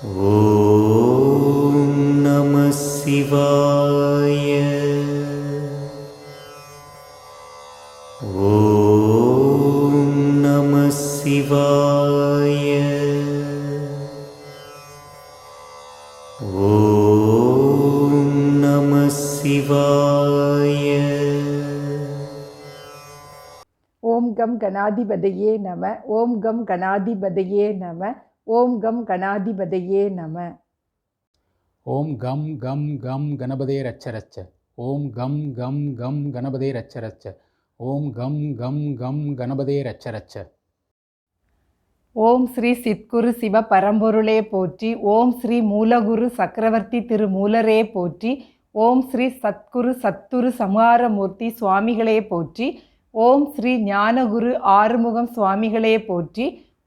ॐ नमः शिवाय। ॐ नमः शिवाय। ॐ नमः शिवाय। ஓம் கம் கணாதிபதையே நம. ஓம் கம் கணாதிபதையே நம. ஓம் கம் கணாதிபதையே நம. ஓம் கம் கம் கம் கணபதே ரச்ச ரச்ச. ஓம் கம் கம் கம் கணபதே ரச்ச ரச்ச. ஓம் கம் கம் கம் கணபதே ரச்ச ரச்ச. ஓம் ஸ்ரீ சித்குரு சிவ பரம்பொருளே போற்றி. ஓம் ஸ்ரீ மூலகுரு சக்கரவர்த்தி திருமூலரே போற்றி. ஓம் ஸ்ரீ சத்குரு சத்துரு சம்ஹாரமூர்த்தி சுவாமிகளே போற்றி. ஓம் ஸ்ரீ ஞானகுரு ஆறுமுகம் சுவாமிகளே போற்றி.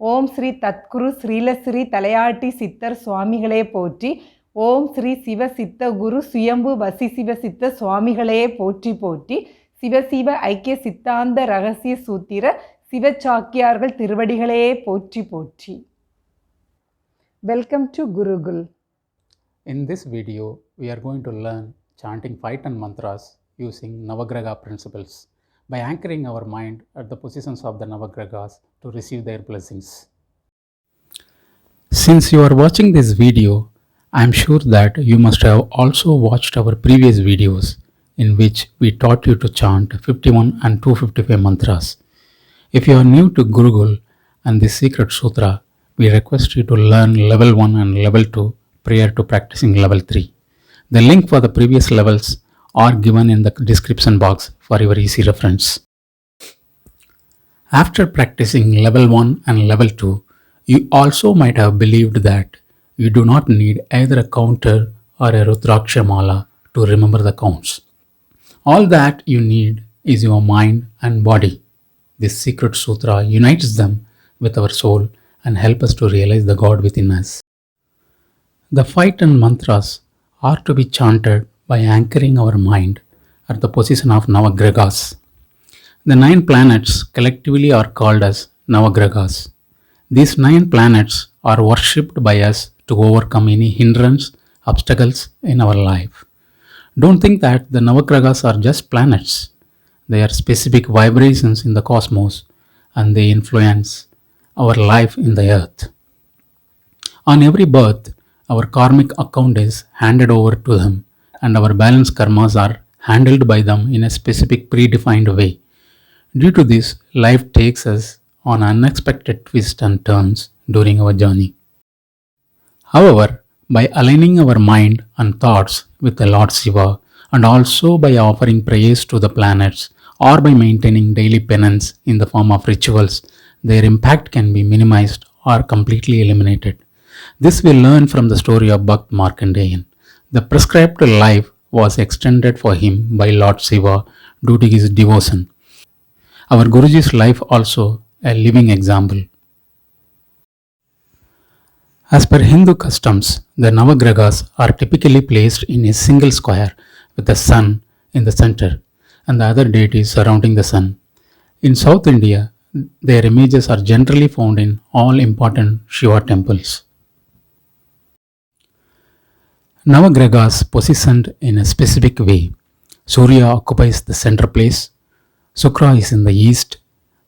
ஓம் ஸ்ரீ தத்குரு ஸ்ரீலஸ்ரீ தலையாட்டி சித்தர் சுவாமிகளே போற்றி. ஓம் ஸ்ரீ சிவ சித்த குரு சுயம்பு வசி சிவ சித்த சுவாமிகளே போற்றி போற்றி. சிவசிவ ஐக்கிய சித்தாந்த ரகசிய சூத்திர சிவச்சாக்கியார்கள் திருவடிகளே போற்றி போற்றி. Welcome to Gurukul. In this video, we are going to learn chanting 5 ton mantras using Navagraha principles by anchoring our mind at the positions of the Navagrahas to receive their blessings. Since you are watching this video, I am sure that you must have also watched our previous videos in which we taught you to chant 51 and 255 mantras. If you are new to Gurukul and this secret sutra, we request you to learn level 1 and level 2 prior to practicing level 3. The link for the previous levels are given in the description box for your easy reference. After practicing level 1 and level 2, you also might have believed that you do not need either a counter or a Rudraksha mala to remember the counts. All that you need is your mind and body. This secret sutra unites them with our soul and helps us to realize the God within us. The 5 ton mantras are to be chanted by anchoring our mind at the position of Navagrahas. The 9 planets collectively are called as Navagrahas. These 9 planets are worshipped by us to overcome any hindrance, obstacles in our life. Don't think that the Navagrahas are just planets. They are specific vibrations in the cosmos and they influence our life in the earth. On every birth, our karmic account is handed over to them and our balance karmas are handled by them in a specific predefined way. Due to this, life takes us on unexpected twists and turns during our journey. However, by aligning our mind and thoughts with the Lord Shiva and also by offering prayers to the planets or by maintaining daily penance in the form of rituals, their impact can be minimized or completely eliminated. This we learn from the story of Bhakt Markandeyan. The prescribed life was extended for him by Lord Shiva due to his devotion. Our Guruji's life also a living example. As per Hindu customs, the Navagrahas are typically placed in a single square with the sun in the center and the other deities surrounding the sun. In South India, their images are generally found in all important Shiva temples. Navagrahas positioned in a specific way. Surya occupies the center place, Shukra is in the east,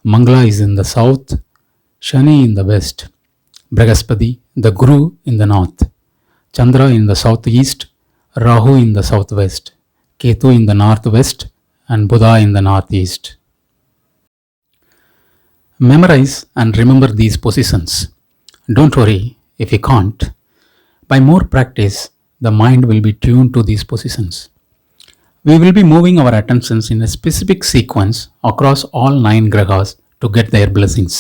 Mangala is in the south, Shani in the west, Brihaspati, the Guru, in the north, Chandra in the southeast, Rahu in the southwest, Ketu in the northwest, and Buddha in the northeast. Memorize and remember these positions. Don't worry if you can't. By more practice, the mind will be tuned to these positions. We will be moving our attentions in a specific sequence across all 9 grahas to get their blessings.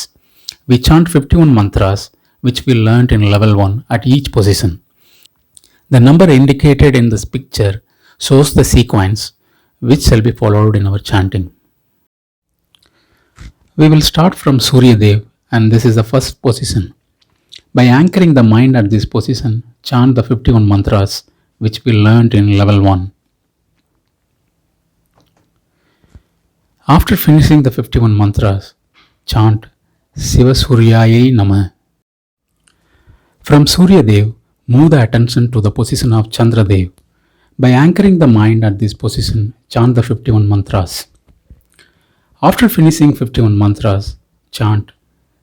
We chant 51 mantras which we learnt in level 1 at each position. The number indicated in this picture shows the sequence which shall be followed in our chanting. We will start from Surya Dev and this is the first position. By anchoring the mind at this position, chant the 51 mantras which we learnt in level 1. After finishing the 51 mantras, chant Shiva Suryaye Namah. From Surya Dev, Move the attention to the position of Chandradev. By anchoring the mind at this position, chant the 51 mantras. After finishing 51 mantras, chant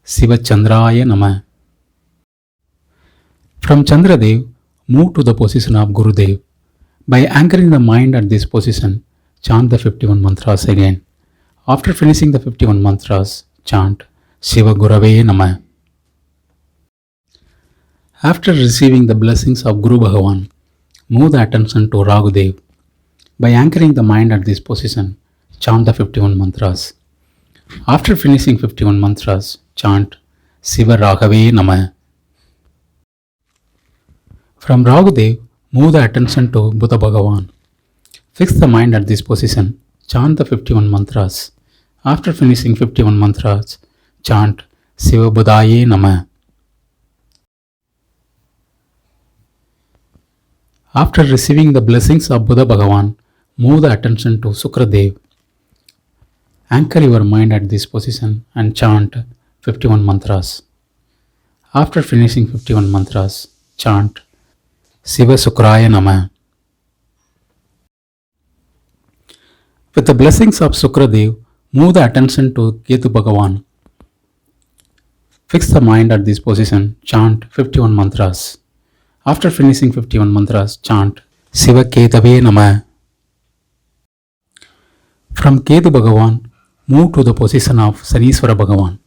Siva Chandraya Namah. From Chandradev, move to the position of Gurudev. By anchoring the mind at this position, chant the 51 mantras again. After finishing the 51 mantras, chant Shiva Gurave Namah. After receiving the blessings of Guru Bhagavan, move the attention to Raghudev. By anchoring the mind at this position, chant the 51 mantras. After finishing 51 mantras, chant Shiva Raghave Namah. From Raghudev, move the attention to Buddha Bhagavan. Fix the mind at this position, chant the 51 mantras. After finishing 51 mantras, chant Shiva Buddhaye Namah. After receiving the blessings of Buddha Bhagavan, move the attention to Sukradev. Anchor your mind at this position and chant 51 mantras. After finishing 51 mantras, chant Shiva Sukraya Namah. With the blessings of Sukradev, move the attention to Ketu Bhagavan. Fix the mind at this position, chant 51 mantras. After finishing 51 mantras, chant Shiva Ketave Namah. From Ketu Bhagavan, move to the position of Saniswara Bhagavan.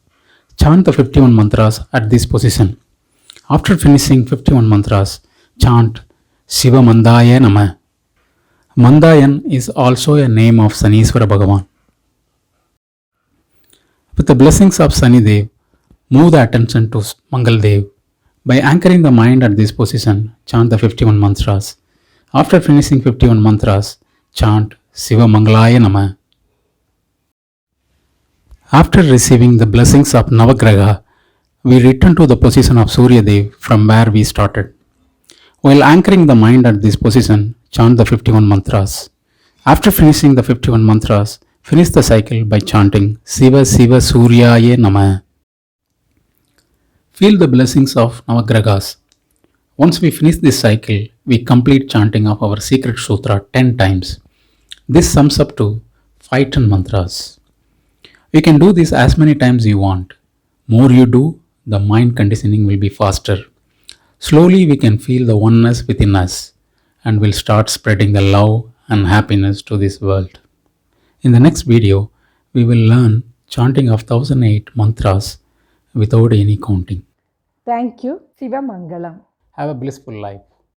Chant the 51 mantras at this position. After finishing 51 mantras, chant Shiva Mandaya Namah. Mandayan is also a name of Saniswara Bhagavan. With the blessings of Sanidev, move the attention to Mangaldev. By anchoring the mind at this position, chant the 51 mantras. After finishing 51 mantras, chant Shiva Mangalaya Namah. After receiving the blessings of Navagraha, we return to the position of Surya Dev from where we started. While anchoring the mind at this position, chant the 51 mantras. After finishing the 51 mantras, finish the cycle by chanting Shiva Shiva Suryaye Namah. Feel the blessings of Navagrahas. Once we finish this cycle, we complete chanting of our secret sutra 10 times. This sums up to 510 mantras. You can do this as many times you want. More you do, the mind conditioning will be faster. Slowly we can feel the oneness within us and will start spreading the love and happiness to this world. In the next video, we will learn chanting of 1008 mantras without any counting. Thank you. Siva Mangalam. Have a blissful life.